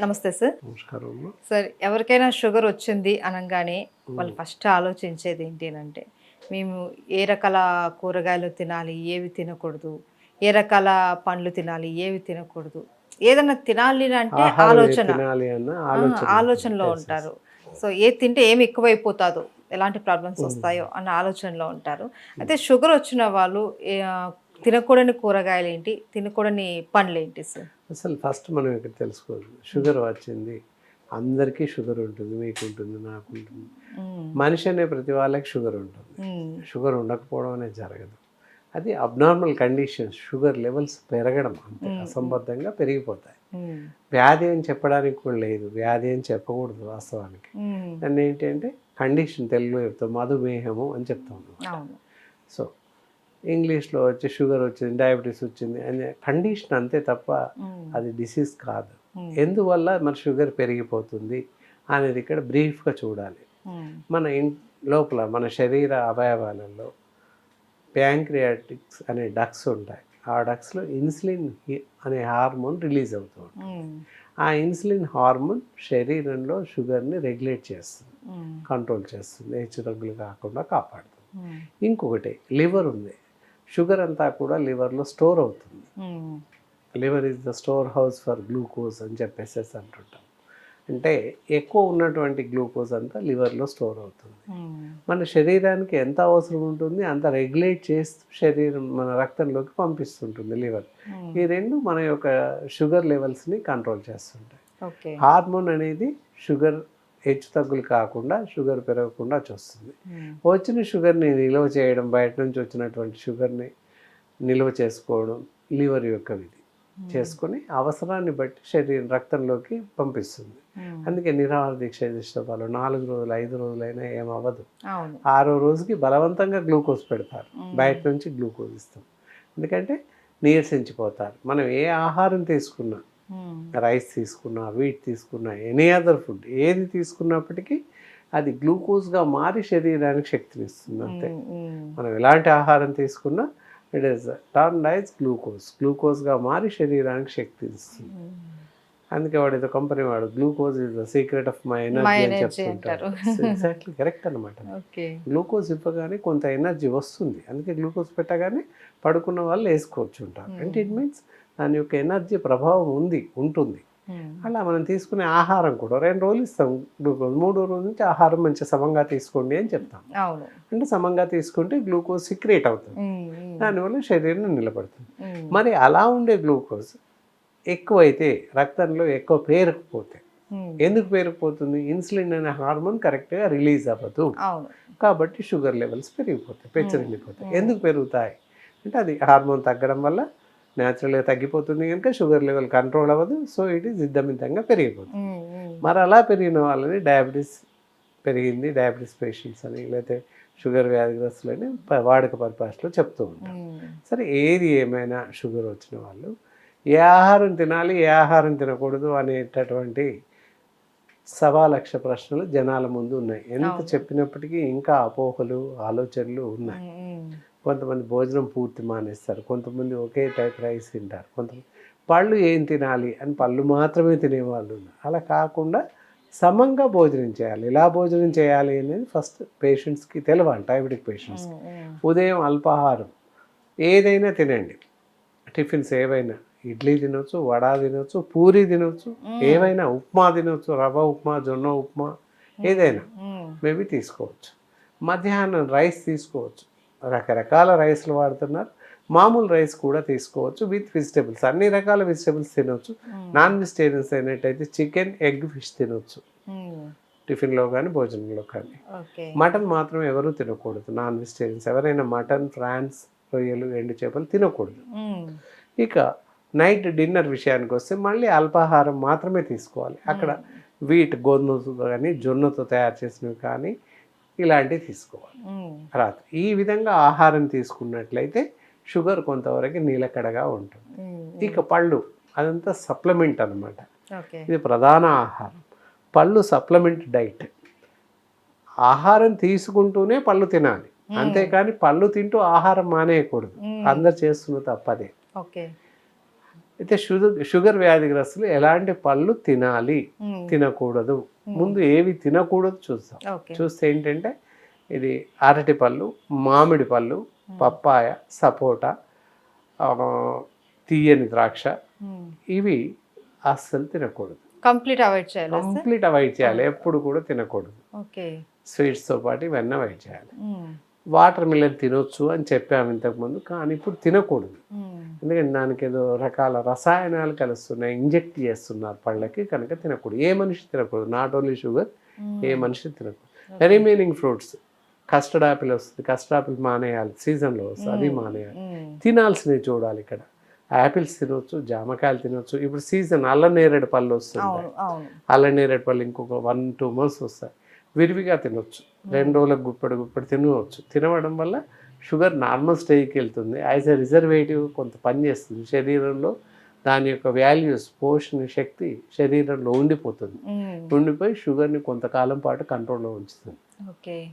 నమస్తే సార్. నమస్కారం అమ్మా. సార్ ఎవరికైనా షుగర్ వచ్చింది అనంగానే వాళ్ళు ఫస్ట్ ఆలోచించేది ఏంటి అనంటే, మేము ఏ రకాల కూరగాయలు తినాలి, ఏవి తినకూడదు, ఏ రకాల పండ్లు తినాలి, ఏవి తినకూడదు. ఏదన్నా తినాలి అంటే ఆహారం ఏది ఆలోచన. తినాలి అన్న ఆలోచన ఉంటుంది. ఆలోచనలో Yes, yes. ఉంటారు. సో ఏది తింటే ఏమి ఎక్కువైపోతాదో, ఎలాంటి ప్రాబ్లమ్స్ వస్తాయో అన్న ఆలోచనలో ఉంటారు. అయితే షుగర్ వచ్చిన వాళ్ళు తినకూడని కూరగాయలేంటి, తినకూడని పండ్లేంటి సార్? అసలు ఫస్ట్ మనం ఇక్కడ తెలుసుకోవాలి, షుగర్ వచ్చింది, అందరికీ షుగర్ ఉంటుంది, మీకు ఉంటుంది, నాకు ఉంటుంది. మనిషి అనే ప్రతి వాళ్ళకి షుగర్ ఉంటుంది. షుగర్ ఉండకపోవడం అనేది జరగదు. అది అబ్నార్మల్ కండిషన్స్, షుగర్ లెవెల్స్ పెరగడం అంతే, అసంబద్ధంగా పెరిగిపోతాయి. వ్యాధి అని చెప్పడానికి కూడా లేదు, వ్యాధి అని చెప్పకూడదు వాస్తవానికి. దాన్ని ఏంటి అంటే కండిషన్, తెలుగులో చెప్తాం మధుమేహము అని చెప్తాం. సో ఇంగ్లీష్లో వచ్చి షుగర్ వచ్చింది, డయాబెటీస్ వచ్చింది అనే కండిషన్ అంతే తప్ప అది డిసీజ్ కాదు. ఎందువల్ల మన షుగర్ పెరిగిపోతుంది అనేది ఇక్కడ బ్రీఫ్గా చూడాలి. మన లోపల మన శరీర అవయవాలలో ప్యాంక్రియాటిక్స్ అనే డక్స్ ఉంటాయి. ఆ డక్స్లో ఇన్సులిన్ అనే హార్మోన్ రిలీజ్ అవుతూ ఉంటుంది. ఆ ఇన్సులిన్ హార్మోన్ శరీరంలో షుగర్ని రెగ్యులేట్ చేస్తుంది, కంట్రోల్ చేస్తుంది, హెచ్చుతగ్గులు కాకుండా కాపాడుతుంది. ఇంకొకటి లివర్ ఉంది. షుగర్ అంతా కూడా లివర్లో స్టోర్ అవుతుంది. Liver is the store house for glucose అని చెప్పేసి అంటుంటాం. అంటే ఎక్కువ ఉన్నటువంటి గ్లూకోజ్ అంతా లివర్లో స్టోర్ అవుతుంది. మన శరీరానికి ఎంత అవసరం ఉంటుంది అంత రెగ్యులేట్ చేస్తూ శరీరం మన రక్తంలోకి పంపిస్తుంటుంది లివర్. ఈ రెండు మన యొక్క షుగర్ లెవెల్స్ని కంట్రోల్ చేస్తుంటాయి. హార్మోన్ అనేది షుగర్ హెచ్చు తగ్గులు కాకుండా, షుగర్ పెరగకుండా చూస్తుంది. వచ్చిన షుగర్ని నిల్వ చేయడం, బయట నుంచి వచ్చినటువంటి షుగర్ని నిల్వ చేసుకోవడం లివర్ యొక్క విధి. చేసుకొని అవసరాన్ని బట్టి శరీరం రక్తంలోకి పంపిస్తుంది. అందుకే నిరాహార దీక్ష చేసే వాళ్ళు 4 రోజులు 5 రోజులైనా ఏమవ్వదు. 6వ రోజుకి బలవంతంగా గ్లూకోజ్ పెడతారు, బయట నుంచి గ్లూకోజ్ ఇస్తాం. ఎందుకంటే నీరసించిపోతారు. మనం ఏ ఆహారం తీసుకున్నా, రైస్ తీసుకున్నా, వీట్ తీసుకున్నా, ఎనీ అదర్ ఫుడ్ ఏది తీసుకున్నప్పటికీ అది గ్లూకోజ్గా మారి శరీరానికి శక్తిని ఇస్తుంది అంతే. మనం ఎలాంటి ఆహారం తీసుకున్నా ఇట్ ఈస్ టర్న్డ్ యాజ్ గ్లూకోజ్గా మారి శరీరానికి శక్తి ఇస్తుంది. అందుకే వాడు ఏదో కంపెనీ వాడు glucose is the secret of my energy అని చెప్తుంటారు. ఎగ్జాక్ట్లీ కరెక్ట్ అనమాట. గ్లూకోజ్ ఇవ్వగానే కొంత ఎనర్జీ వస్తుంది. అందుకే గ్లూకోజ్ పెట్టగానే పడుకున్న వాళ్ళు వేసుకోవచ్చు ఉంటారు. అంటే ఇట్ మీన్స్ దాని యొక్క ఎనర్జీ ప్రభావం ఉంటుంది. అలా మనం తీసుకునే ఆహారం కూడా 2 రోజులు ఇస్తాం గ్లూకోజ్, 3వ రోజు నుంచి ఆహారం మంచిగా సమంగా తీసుకోండి అని చెప్తాం. అంటే సమంగా తీసుకుంటే గ్లూకోజ్ సిక్రేట్ అవుతుంది, దానివల్ల శరీరం నిలబడుతుంది. మరి అలా ఉండే గ్లూకోజ్ ఎక్కువైతే రక్తంలో ఎక్కువ పేరుకుపోతే, ఎందుకు పేరుకుపోతుంది? ఇన్సులిన్ అనే హార్మోన్ కరెక్ట్గా రిలీజ్ అవ్వదు కాబట్టి షుగర్ లెవెల్స్ పెరిగిపోతాయి, పెచ్చరిల్లిపోతాయి. ఎందుకు పెరుగుతాయి అంటే అది హార్మోన్ తగ్గడం వల్ల న్యాచురల్గా తగ్గిపోతుంది కనుక షుగర్ లెవెల్ కంట్రోల్ అవ్వదు. సో ఇట్ ఈస్ ఇద్దమిద్దంగా పెరిగిపోతుంది. మరి అలా పెరిగిన వాళ్ళని డయాబెటీస్ పెరిగింది, డయాబెటీస్ పేషెంట్స్ అని, లేకపోతే షుగర్ వ్యాధిగ్రస్తులని వాడుక పరిభాషలో చెప్తూ ఉంటాం. సరే ఏది ఏమైనా షుగర్ వచ్చిన వాళ్ళు ఏ ఆహారం తినాలి, ఏ ఆహారం తినకూడదు అనేటటువంటి 1,00,000 ప్రశ్నలు జనాల ముందు ఉన్నాయి. ఎంత చెప్పినప్పటికీ ఇంకా అపోహలు, ఆలోచనలు ఉన్నాయి. కొంతమంది భోజనం పూర్తి మానేస్తారు, కొంతమంది ఒకే టైప్ రైస్ తింటారు, కొంతమంది పళ్ళు ఏం తినాలి అని పళ్ళు మాత్రమే తినేవాళ్ళు ఉన్నారు. అలా కాకుండా సమంగా భోజనం చేయాలి. ఎలా భోజనం చేయాలి అనేది ఫస్ట్ పేషెంట్స్కి తెలవాలి. డయాబెటిక్ పేషెంట్స్కి ఉదయం అల్పాహారం ఏదైనా తినండి, టిఫిన్స్ ఏవైనా, ఇడ్లీ తినొచ్చు, వడ తినొచ్చు, పూరి తినొచ్చు, ఏవైనా ఉప్మా తినొచ్చు, రవ్వ ఉప్మా, జొన్న ఉప్మా ఏదైనా మేబీ తీసుకోవచ్చు. మధ్యాహ్నం రైస్ తీసుకోవచ్చు, రకరకాల రైస్లు వాడుతున్నారు, మామూలు రైస్ కూడా తీసుకోవచ్చు విత్ వెజిటేబుల్స్. అన్ని రకాల వెజిటేబుల్స్ తినొచ్చు. నాన్ వెజిటేరియన్స్ అయినట్టయితే చికెన్, ఎగ్, ఫిష్ తినొచ్చు టిఫిన్లో కానీ భోజనంలో కానీ. మటన్ మాత్రం ఎవరు తినకూడదు. నాన్ వెజిటేరియన్స్ ఎవరైనా మటన్, ఫ్రాన్స్, రొయ్యలు, ఎండు చేపలు తినకూడదు. ఇక నైట్ డిన్నర్ విషయానికి వస్తే మళ్ళీ అల్పాహారం మాత్రమే తీసుకోవాలి. అక్కడ వీట్, గోధుమతో కానీ జొన్నతో తయారు చేసినవి కానీ ఇలాంటివి తీసుకోవాలి రాత్రి. ఈ విధంగా ఆహారం తీసుకున్నట్లయితే షుగర్ కొంతవరకు నీలకడగా ఉంటుంది. ఇక పళ్ళు అదంతా సప్లిమెంట్ అనమాట. ఇది ప్రధాన ఆహారం. పళ్ళు సప్లిమెంట్ డైట్. ఆహారం తీసుకుంటూనే పళ్ళు తినాలి, అంతేకాని పళ్ళు తింటూ ఆహారం మానేయకూడదు. అందరు చేస్తున్న తప్పదే. అయితే షుగర్ వ్యాధిగ్రస్తులు ఎలాంటి పళ్ళు తినాలి, తినకూడదు, ముందు ఏవి తినకూడదు చూస్తాం. చూస్తే ఏంటంటే ఇది అరటి పళ్ళు, మామిడి పళ్ళు, పప్పాయ, సపోటా, తీయని ద్రాక్ష, ఇవి అస్సలు తినకూడదు. కంప్లీట్ అవాయిడ్ చేయాలి. ఎప్పుడు కూడా తినకూడదు. ఓకే. స్వీట్స్తో పాటు ఇవన్నీ అవాయిడ్ చేయాలి. వాటర్ మిలన్ తినొచ్చు అని చెప్పాము ఇంతకుముందు, కానీ ఇప్పుడు తినకూడదు. ఎందుకంటే దానికి ఏదో రకాల రసాయనాలు కలుస్తున్నాయి, ఇంజెక్ట్ చేస్తున్నారు పళ్ళకి, కనుక తినకూడదు. ఏ మనిషి తినకూడదు, నాట్ ఓన్లీ షుగర్, ఏ మనిషి తినకూడదు. రిమైనింగ్ ఫ్రూట్స్, కస్టర్డ్ ఆపిల్ వస్తుంది, కస్టర్డ్ ఆపిల్ మానేయాలి, సీజన్లో వస్తుంది, అది మానేయాలి. తినాల్సినవి చూడాలి. ఇక్కడ యాపిల్స్ తినొచ్చు, జామకాయలు తినొచ్చు. ఇప్పుడు సీజన్ అల్ల నేరేడు పళ్ళు వస్తుంది, అల్ల నేరేడు పళ్ళు ఇంకొక 1-2 months వస్తాయి. విరివిగా తినొచ్చు, 2 రోజులకు గుప్పడి తినవచ్చు. తినడం వల్ల షుగర్ నార్మల్ స్టేజ్కి వెళ్తుంది. యాజ్ ఎ రిజర్వేటివ్ కొంత పనిచేస్తుంది శరీరంలో. దాని యొక్క వాల్యూస్, పోషణ శక్తి శరీరంలో ఉండిపోతుంది. ఉండిపోయి షుగర్ని కొంతకాలం పాటు కంట్రోల్లో ఉంచుతుంది,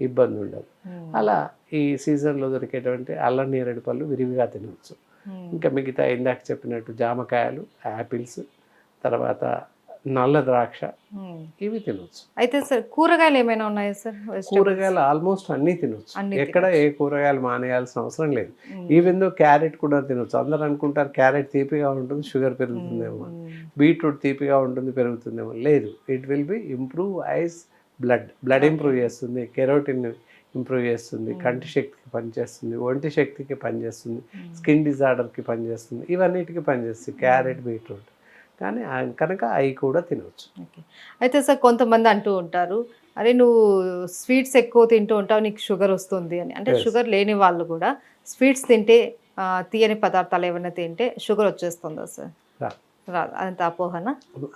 ఇబ్బంది ఉండదు. అలా ఈ సీజన్లో దొరికేటువంటి అల్లం నేరేడు పళ్ళు విరివిగా తినవచ్చు. ఇంకా మిగతా ఇందాక చెప్పినట్టు జామకాయలు, యాపిల్స్, తర్వాత నల్ల ద్రాక్ష, ఇవి తినొచ్చు. అయితే సార్ కూరగాయలు ఏమైనా ఉన్నాయా సార్? కూరగాయలు ఆల్మోస్ట్ అన్నీ తినొచ్చు. ఎక్కడ ఏ కూరగాయలు మానేయాల్సిన అవసరం లేదు. ఈవెన్ దో క్యారెట్ కూడా తినొచ్చు. అందరూ అనుకుంటారు క్యారెట్ తీపిగా ఉంటుంది, షుగర్ పెరుగుతుందేమో. బీట్రూట్ తీపిగా ఉంటుంది, పెరుగుతుందేమో. లేదు, it will be improve ice, blood improve చేస్తుంది, కెరోటిన్ ఇంప్రూవ్ చేస్తుంది, కంటి శక్తికి పనిచేస్తుంది, ఒంటి శక్తికి పనిచేస్తుంది, స్కిన్ డిజార్డర్కి పనిచేస్తుంది, ఇవన్నిటికీ పనిచేస్తుంది క్యారెట్, బీట్రూట్. కానీ కనుక అవి కూడా తినవచ్చు. ఓకే. అయితే సార్ కొంతమంది అంటూ ఉంటారు, అరే నువ్వు స్వీట్స్ ఎక్కువ తింటూ ఉంటావు, నీకు షుగర్ వస్తుంది అని. అంటే షుగర్ లేని వాళ్ళు కూడా స్వీట్స్ తింటే, తీయని పదార్థాలు ఏమైనా తింటే షుగర్ వచ్చేస్తుందా సార్? రాదు. అంత అపోహనా?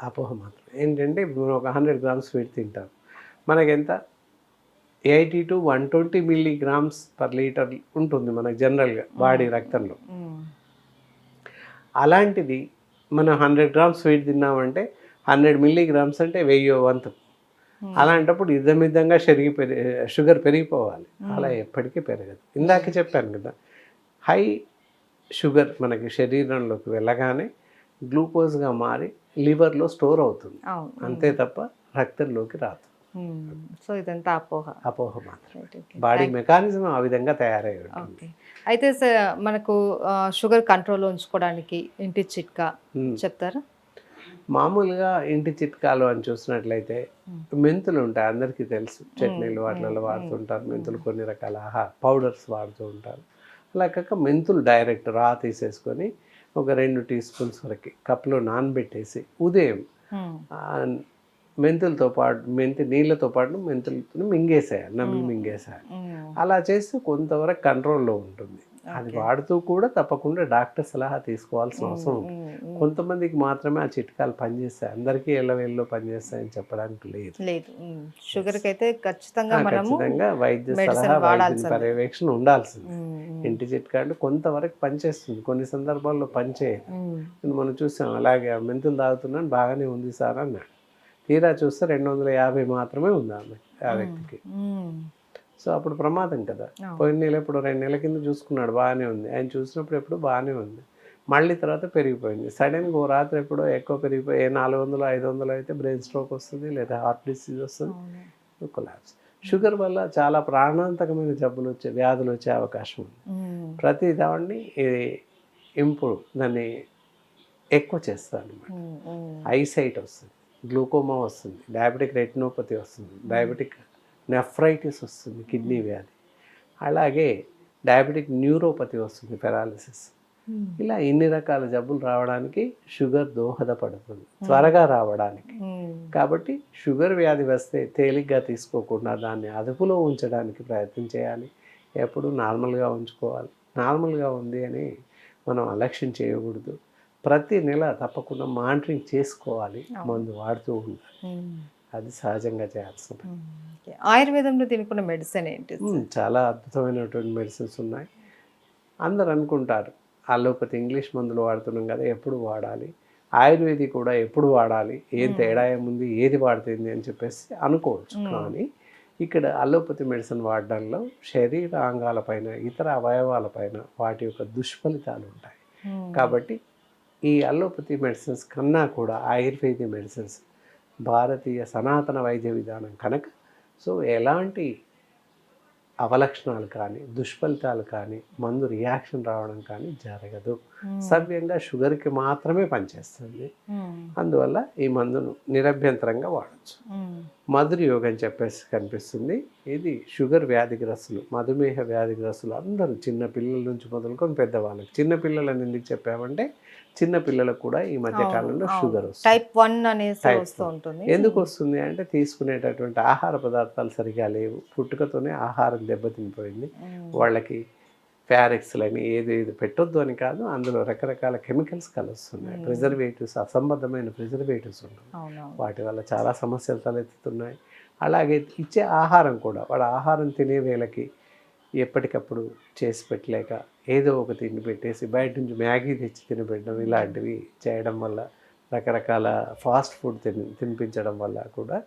అపోహ మాత్రం. ఏంటంటే ఇప్పుడు ఒక 100 grams స్వీట్ తింటాం, మనకెంత 80 to 120 mg/L ఉంటుంది మనకు జనరల్గా బాడీ రక్తంలో. అలాంటిది మనం 100 grams స్వీట్ తిన్నామంటే 100 mg అంటే 1000వ వంతు. అలాంటప్పుడు ఇద్దమిద్దంగా షుగర్ పెరిగిపోవాలి. అలా ఎప్పటికీ పెరగదు. ఇందాక చెప్పాను కదా, హై షుగర్ మనకి శరీరంలోకి వెళ్ళగానే గ్లూకోజ్గా మారి లివర్లో స్టోర్ అవుతుంది, అంతే తప్ప రక్తంలోకి రాదు. సో ఇదంతా అపోహ మాత్రం. బాడీ మెకానిజం ఆ విధంగా తయారై ఉంటుంది. అయితే సార్ మనకు షుగర్ కంట్రోల్లో ఉంచుకోవడానికి ఇంటి చిట్కా చెప్తారా? మామూలుగా ఇంటి చిట్కాలు అని చూసినట్లయితే మెంతులు ఉంటాయి, అందరికీ తెలుసు. చట్నీలు వాటిలలో వాడుతుంటారు. మెంతులు కొన్ని రకాల పౌడర్స్ వాడుతూ ఉంటారు. అలా కాక మెంతులు డైరెక్ట్ రా తీసేసుకొని ఒక 2 teaspoons వరకు కప్లో నానబెట్టేసి ఉదయం మెంతులతో పాటు నీళ్ళతో పాటు మెంతులతో మింగేసేయాలి, నమ్మి మింగేసేయాలి. అలా చేస్తే కొంతవరకు కంట్రోల్లో ఉంటుంది. అది వాడుతూ కూడా తప్పకుండా డాక్టర్ సలహా తీసుకోవాల్సిన అవసరం ఉంది. కొంతమందికి మాత్రమే ఆ చిట్కాలు పనిచేస్తాయి, అందరికీ ఎల్లవేళ్ళలో పనిచేస్తాయని చెప్పడానికి లేదు. షుగర్కి అయితే ఖచ్చితంగా వైద్య సలహా, వైద్య పర్యవేక్షణ ఉండాల్సింది. ఇంటి చిట్కాలు కొంతవరకు పనిచేస్తుంది, కొన్ని సందర్భాల్లో పనిచేయదు. మనం చూసాం, అలాగే మెంతులు తాగుతున్నాను బాగానే ఉంది సార్ అన్నాడు, తీరా చూస్తే 250 మాత్రమే ఉంది ఆ వ్యక్తికి. సో అప్పుడు ప్రమాదం కదా. పోయిన నెల ఇప్పుడు 2 నెలల కింద చూసుకున్నాడు, బాగానే ఉంది. ఆయన చూసినప్పుడు ఎప్పుడు బాగానే ఉంది, మళ్ళీ తర్వాత పెరిగిపోయింది. సడన్గా ఓ రాత్రి ఎప్పుడో ఎక్కువ పెరిగిపోయి 400-500 అయితే బ్రెయిన్ స్ట్రోక్ వస్తుంది, లేదా హార్ట్ డిసీజ్ వస్తుంది, కొలాప్స్. షుగర్ వల్ల చాలా ప్రాణాంతకమైన వ్యాధులు వచ్చే అవకాశం ఉంది. ప్రతి దాన్ని దాన్ని ఎక్కువ చేస్తారు అన్నమాట. ఐసైట్ వస్తుంది, గ్లూకోమా వస్తుంది, డయాబెటిక్ రెటినోపతి వస్తుంది, డయాబెటిక్ నెఫ్రైటిస్ వస్తుంది, కిడ్నీ వ్యాధి, అలాగే డయాబెటిక్ న్యూరోపతి వస్తుంది, పెరాలిసిస్. ఇలా ఇన్ని రకాల జబ్బులు రావడానికి షుగర్ దోహదపడుతుంది, త్వరగా రావడానికి. కాబట్టి షుగర్ వ్యాధి వస్తే తేలిగ్గా తీసుకోకుండా దాన్ని అదుపులో ఉంచడానికి ప్రయత్నం చేయాలి. ఎప్పుడు నార్మల్గా ఉంచుకోవాలి. నార్మల్గా ఉంది అని మనం అలక్ష్యం చేయకూడదు. ప్రతి నెల తప్పకుండా మానిటరింగ్ చేసుకోవాలి, మందు వాడుతూ ఉండాలి. అది సహజంగా చేయాల్సిన. ఆయుర్వేదంలో తినుకున్న మెడిసిన్ ఏంటి? చాలా అద్భుతమైనటువంటి మెడిసిన్స్ ఉన్నాయి. అందరు అనుకుంటారు అలోపతి ఇంగ్లీష్ మందులు వాడుతున్నాం కదా, ఎప్పుడు వాడాలి, ఆయుర్వేదిక్ కూడా ఎప్పుడు వాడాలి, ఏం తేడా ఏముంది, ఏది వాడుతుంది అని చెప్పేసి అనుకోవచ్చు. కానీ ఇక్కడ అలోపతి మెడిసిన్ వాడడంలో శరీరాంగాలపైన, ఇతర అవయవాలపైన వాటి యొక్క దుష్ఫలితాలు ఉంటాయి. కాబట్టి ఈ అలోపతి మెడిసిన్స్ కన్నా కూడా ఆయుర్వేదిక్ మెడిసిన్స్ భారతీయ సనాతన వైద్య విధానం కనుక సో ఎలాంటి అవలక్షణాలు కానీ దుష్ఫలితాలు కానీ మందు రియాక్షన్ రావడం కానీ జరగదు. సవ్యంగా షుగర్కి మాత్రమే పనిచేస్తుంది. అందువల్ల ఈ మందును నిరభ్యంతరంగా వాడచ్చు. మధుర యోగం చెప్పేసి కనిపిస్తుంది. ఇది షుగర్ వ్యాధిగ్రస్తులు, మధుమేహ వ్యాధిగ్రస్తులు అందరూ చిన్న పిల్లల నుంచి మొదలుకొని పెద్దవాళ్ళకి. చిన్న పిల్లలని ఎందుకు చెప్పామంటే చిన్న పిల్లలకు కూడా ఈ మధ్య కాలంలో షుగర్ వస్తుంది. టైప్ 1 అనేసి వస్తూ ఉంటుంది. ఎందుకు వస్తుంది అంటే తీసుకునేటటువంటి ఆహార పదార్థాలు సరిగా లేవు, పుట్టుకతోనే ఆహారం దెబ్బతినిపోయింది. వాళ్ళకి ప్యారెక్స్లని ఏది పెట్టొద్దు అని కాదు, అందులో రకరకాల కెమికల్స్ కలుస్తున్నాయి, ప్రిజర్వేటివ్స్, అసంబద్ధమైన ప్రిజర్వేటివ్స్ ఉన్నాయి. వాటి వల్ల చాలా సమస్యలు తలెత్తుతున్నాయి. అలాగే ఇచ్చే ఆహారం కూడా, వాడు ఆహారం తినే వేళకి ఎప్పటికప్పుడు చేసి పెట్టలేక ఏదో ఒక తిండి పెట్టేసి బయట నుంచి మ్యాగీ తెచ్చి తినిపెట్టడం, ఇలాంటివి చేయడం వల్ల, రకరకాల ఫాస్ట్ ఫుడ్ తినిపించడం వల్ల కూడా